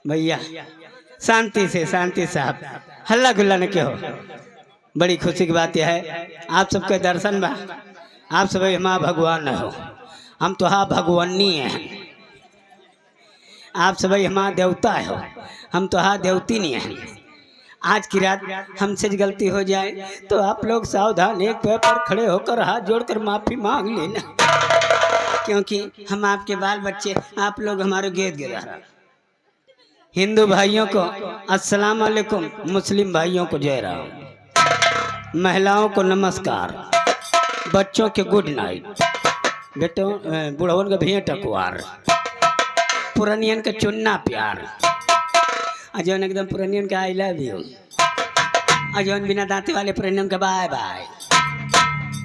भैया शांति से साहब, हल्ला गुल्ला न क्यों। बड़ी खुशी की बात यह है आप सबके दर्शन बा। आप सब हमारा भगवान हो, हम तो हाँ भगवानी हैं। आप सब हमारा देवता हो, हम तो हाँ देवती नहीं हैं। आज की रात हमसे गलती हो जाए तो आप लोग सावधान एक पैर पर खड़े होकर हाथ जोड़कर माफी मांग लेना, क्योंकि हम आपके बाल बच्चे, आप लोग हमारे गेद गिरा। हिंदू भाइयों को अस्सलाम वालेकुम, मुस्लिम भाइयों को जय राम, महिलाओं को नमस्कार, बच्चों के गुड नाइट, बेटों बुढ़वन का भेंट अखबार, पुरानियन का चुन्ना प्यार, अजौन एकदम पुरानियन का आई लव यू, अजौन बिना दांते वाले पुरानियन का बाय बाय,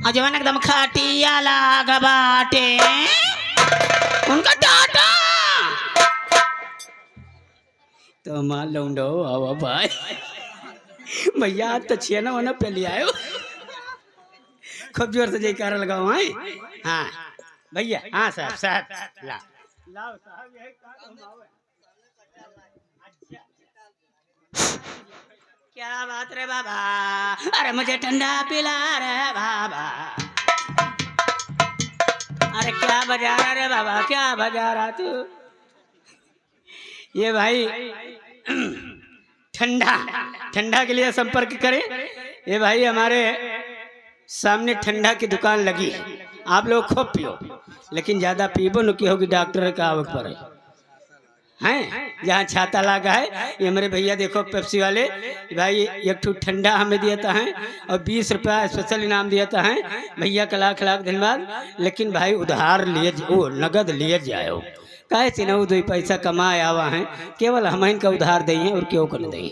अजौन एकदम खाटिया लाग बाटे उनका टाटा। तो मां लौंडो आवा भाई भैया आज तो छेना वना पे ले आयो, खूब जोर से जयकारा लगाओ। हाँ भैया, हाँ साहब ला लाओ साहब, यही क्या बात रे बाबा, अरे मुझे ठंडा पिला रे बाबा, अरे क्या बजा रहा रे बाबा, क्या बजा रहा तू। ये भाई ठंडा के लिए संपर्क करें। ये भाई हमारे सामने ठंडा की दुकान लगी है, आप लोग खूब पियो, लेकिन ज्यादा पीबो न की होगी डॉक्टर का आवक पर हैं। जहाँ छाता लगा है ये मेरे भैया देखो पेप्सी वाले भाई, एक ठू ठंडा हमें दिया है और 20 रुपया स्पेशल इनाम दिया है भैया का लाख लाख धन्यवाद। लेकिन भाई उधार लिए वो नगद लिए जाओ, काहे से न दो पैसा कमाए आवा है, केवल हम इनका उधार दें और क्यों कर दें।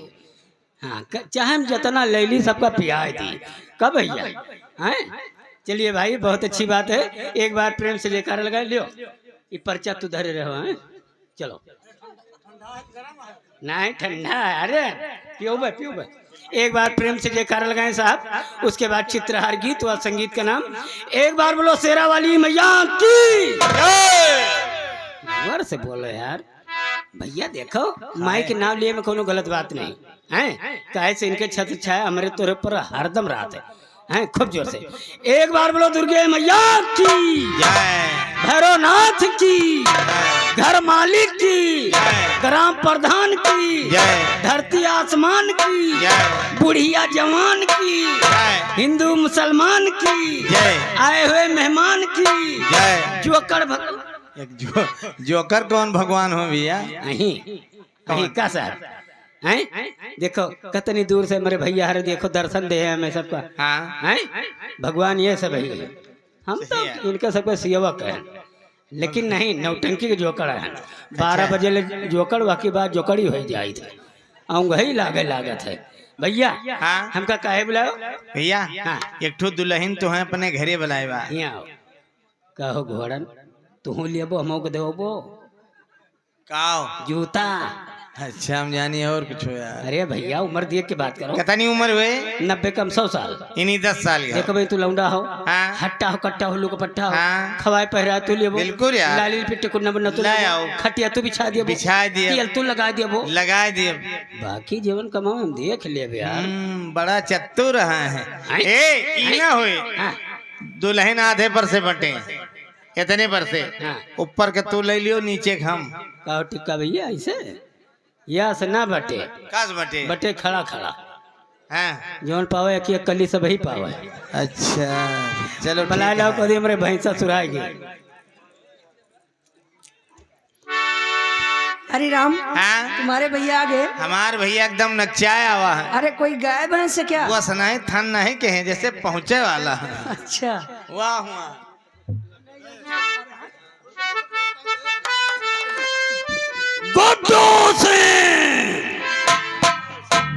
हाँ चाहे हम जितना ले ली सबका पियाए दी कब भैया हैं। चलिए भाई बहुत अच्छी बात है, एक बार प्रेम से जयकारा लगा लियो। ये पर्चा तू धरे रहो हैं, चलो नहीं ठंडा है, अरे पियो भाई। एक बार प्रेम से जयकारा लगाएं साहब, उसके बाद चित्रहार गीत व संगीत का नाम। एक बार बोलो शेरा वाली मैया की वर से बोलो यार भैया। देखो माई के नाम लिए में कोनो गलत बात नहीं है, काहे से इनके छत्र छाया हमारे तोरे पर हरदम रात है। खूब जोर से एक बार बोलो दुर्गे मैया की जय, भैरवनाथ की, घर मालिक की, ग्राम प्रधान की जय, धरती आसमान की जय, बुढ़िया जवान की जय, हिंदू मुसलमान की जय, आए हुए मेहमान की जय। जोकर भगवान, जोकर कौन भगवान हो भैया? नहीं का सर हैं। देखो कितनी दूर से मेरे भैया हरे देखो दर्शन दे हमें सबका। हाँ हैं भगवान ये सब है, हम तो इनका सबका सेवक है, लेकिन नहीं नौटंकी के जोकर है। 12 बजे ले जोकर बाकी बात जोकर ही हो जाए थे, आऊँगा ही लागत है भैया। हाँ हमका काहे बुलाओ भैया? हाँ एक ठो दुल्हन तो है अपने घरे बुलाए बा, कहो घोड़न तू लेबो हम को देबो काओ जूता। अच्छा हम जानी और कुछ हो यार। अरे भैया उम्र देख के बात करो, कितनी उम्र हुए? 90 कम 100 साल, इन्हीं 10 साल का। देखो भाई तू लौंडा हो, हाँ? हट्टा हो कट्टा हो लू का पट्टा हो, हाँ? खवाए पहरा तू लेबो बिल्कुल यार, लाली पिट्टे कुन्ना बन्ना तू ले आओ, खटिया तू बिछा दियो, तेल तू लगा दियो, लगा दियो, बाकी जीवन कमाओ हम देख लेबे यार। बड़ा चतुर रहा है। ए ई ना होए दुल्हन आधे पर से बटे, कितने पर से? ऊपर के तू ले लियो, नीचे के हम। का टिक्का भैया ऐसे या से ना बटे, कास बटे बटे खड़ा हाँ जौन पावे कि कली सब ही पावे। अच्छा चलो बला लाओ कदी हमरे भैंसा सुराएगी। हरी राम। हाँ? तुम्हारे भैया आ गए? हमारे भैया एकदम नचाया हुआ है। अरे कोई गाय भैंस से क्या? वो सनाए थन नहीं कहे जैसे पहुंचे वाला है। अच्छा वाह हुआ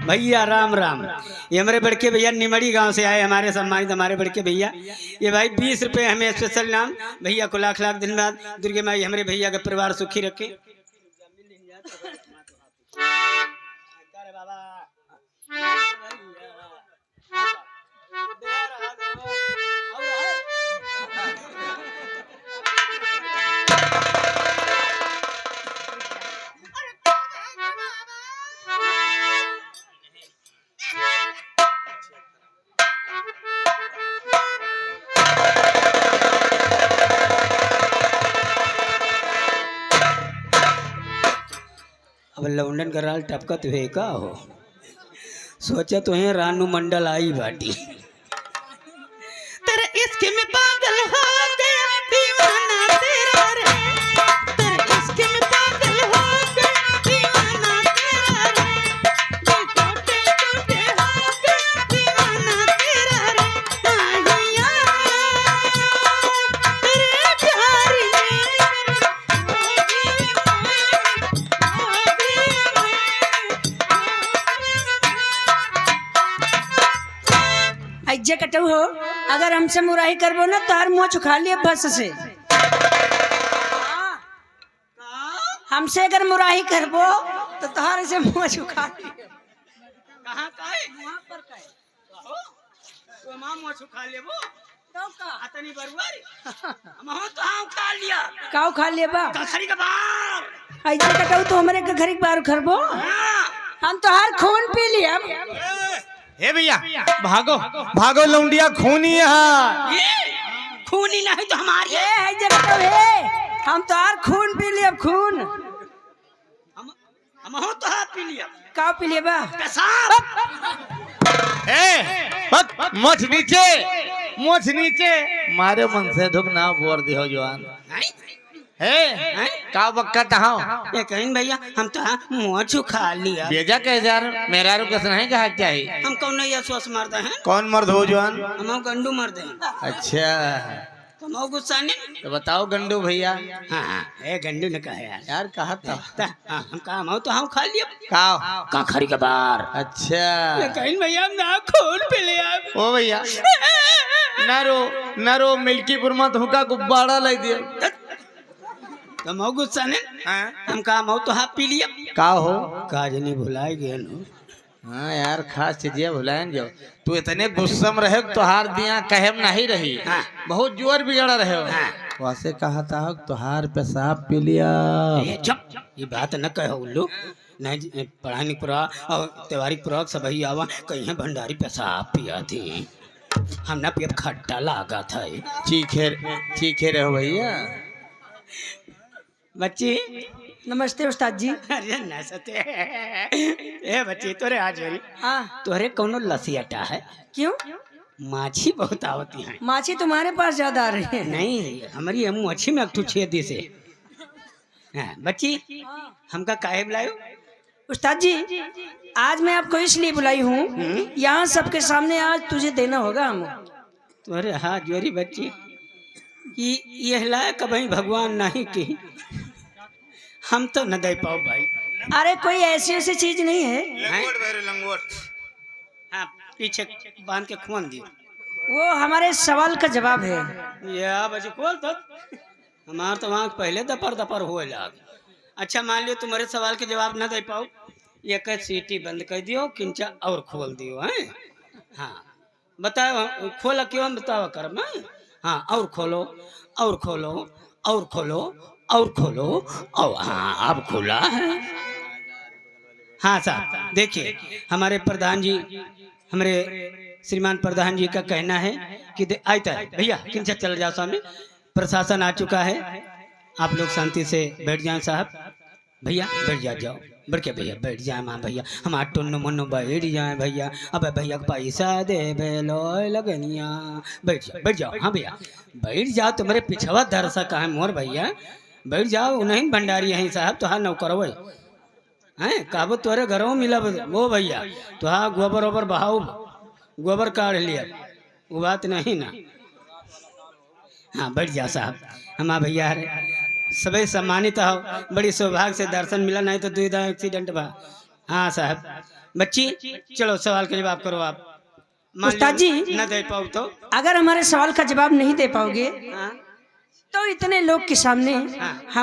भैया राम राम। ये हमारे बड़के भैया निमड़ी गांव से आए, हमारे सम्मानित हमारे बड़के भैया। ये भाई 20 रुपए हमें स्पेशल नाम, भैया को लाख लाख धन्यवाद। दुर्गे माई हमारे भैया का परिवार सुखी रखे। लौंडन कराल टपकत हुए का हो। सोचा तो है रानू मंडल आई बाटी। तेरे इश्क में पागल हो गया दीवाना तेरा रे, तेरे इश्क में पागल हो गया दीवाना तेरा रे, दिल टूटे टूटे हो गया दीवाना तेरा रे, माहिया तेरे प्यार में ऐजे कटू हो, अगर हमसे मुराही करबो ना तार मुँह चुखा लिए बस से। हमसे अगर मुराही करबो तो तार से मुँह चुखा लिए। कहाँ का है? वहाँ पर का है। तो माँ मुँह छुखा लेबो तो का अतनी बरुआर हम हो तो हाँ खा लिया काऊ खा लिए बा कखरी का बार। ऐजे कटू तो हमारे घरी के बाहर करबो, हम तो हर खून पी लिया। हे भैया भागो भागो लौंडिया खूनी है। खून ही नहीं तो हमारी ये ऐजे कटू है, हम तो हर खून पी लिया खून। हम हो तो हाथ पी लिया काऊ पी लिए बा पेशाब। मोछ नीचे मोछ नीचे मारे मन से धुक ना बोर दियो जवान है का बक्का हो। ये कहीं भैया हम तो हाँ मुँह छुखा लिया। बेजा के यार मेरा रू कैसे नहीं कहा चाहिए। हम कौन नहीं सोच मरते हैं, कौन मर्द हो जवान। हम गंडू मरते हैं। अच्छा तुम गुस्सा नहीं तो बताओ गंडू भैया। हाँ हाँ ए गंडू ने कहा यार। यार कहा था हाँ, हम कहा हम तो हाँ खा लिया का कखरी का बार। अच्छा कहीं भैया हम ना खून पी लिया। ओ भैया नरो मिल्कीपुर मत हुका गुब्बारा ले दिया। तुम हो गुस्सा नहीं, हम कहा हम तो हाथ पी लिया का हो काज नहीं भुलाए गए नो। हाँ यार खास चीजें भुलाएं जो तू इतने गुस्सा में रहे तुहार दिया कहेम नहीं रही। हाँ। बहुत जोर बिगड़ रहे हो। हाँ। वैसे कहा था तुहार पेशाब पी लिया। ये चुप, ये बात न कहो उल्लू। नहीं पढ़ाई नहीं पूरा और त्योहारी पूरा सब ही आवा कहीं भंडारी पेशाब पिया थी, हम ना पिया खट्टा लागा था। चीखे रहे हो भैया। बच्ची नमस्ते उस्ताद जी। अरे न सते ए बच्ची तोरे आज हाँ तोरे कौनो लसियटा है? क्यों? माछी बहुत आवती हैं। माछी तुम्हारे पास ज्यादा आ रही है। नहीं हमारी हम मच्छी में अक्टू छेदी से। हाँ, बच्ची हमका काहे बुलायो? उस्ताद जी आज मैं आपको इसलिए बुलाई हूँ, यहाँ सबके सामने आज तुझे देना होगा हम। तोरे हाथ जोरी बच्ची कि ये लायक कभी भगवान नहीं की हम तो न दे पाओ भाई। अरे कोई ऐसी ऐसी चीज नहीं है, लंगोट हाँ पीछे बांध के खोन दियो। वो हमारे सवाल का जवाब है। ये बच्चे खोल तो हमार तो वहाँ पहले दपर दपर हुए लाग। अच्छा मान लियो तुम्हारे सवाल के जवाब न दे पाओ, एक सीटी बंद कर दियो किंचा और खोल दियो हैं। हाँ बताओ खोला क्यों बताओ कर मैं। हाँ और खोलो और खोलो और खोलो और खोलो और हाँ अब खुला है। हाँ साहब देखिए हमारे प्रधान जी हमारे श्रीमान प्रधान जी का कहना है कि आयता है भैया किंचा चल जाओ सामने, प्रशासन आ चुका है, आप लोग शांति से बैठ जाएं साहब। भैया बैठ जाओ बढ़ के भैया बैठ जाए माँ भैया हमार टुन्नो मुन्नो बैठ जाए भैया। अब भैया को पैसा दे बेलो लगनिया बैठ जाओ। हाँ भैया बैठ जाओ, तुम्हारे पिछवा दरसा कहा मोर भैया बैठ जाओ। उन्हीं भंडारी यहीं साहब तो हाँ नौकर हो हैं काबू तोरे घरों मिला वो भैया तो हाँ गोबर ओबर बहाओ गोबर काढ़ लिया वो बात नहीं ना। हाँ बैठ जाओ साहब। हम भैया सभी सम्मानित हो, बड़ी सौभाग्य से दर्शन मिला, नहीं तो दुविधा एक्सीडेंट बा। हाँ साहब बच्ची चलो सवाल का जवाब करो आप। उस्ताद जी न दे पाओ तो अगर हमारे सवाल का जवाब नहीं दे पाओगे हाँ? तो इतने लोग के सामने हाँ। हम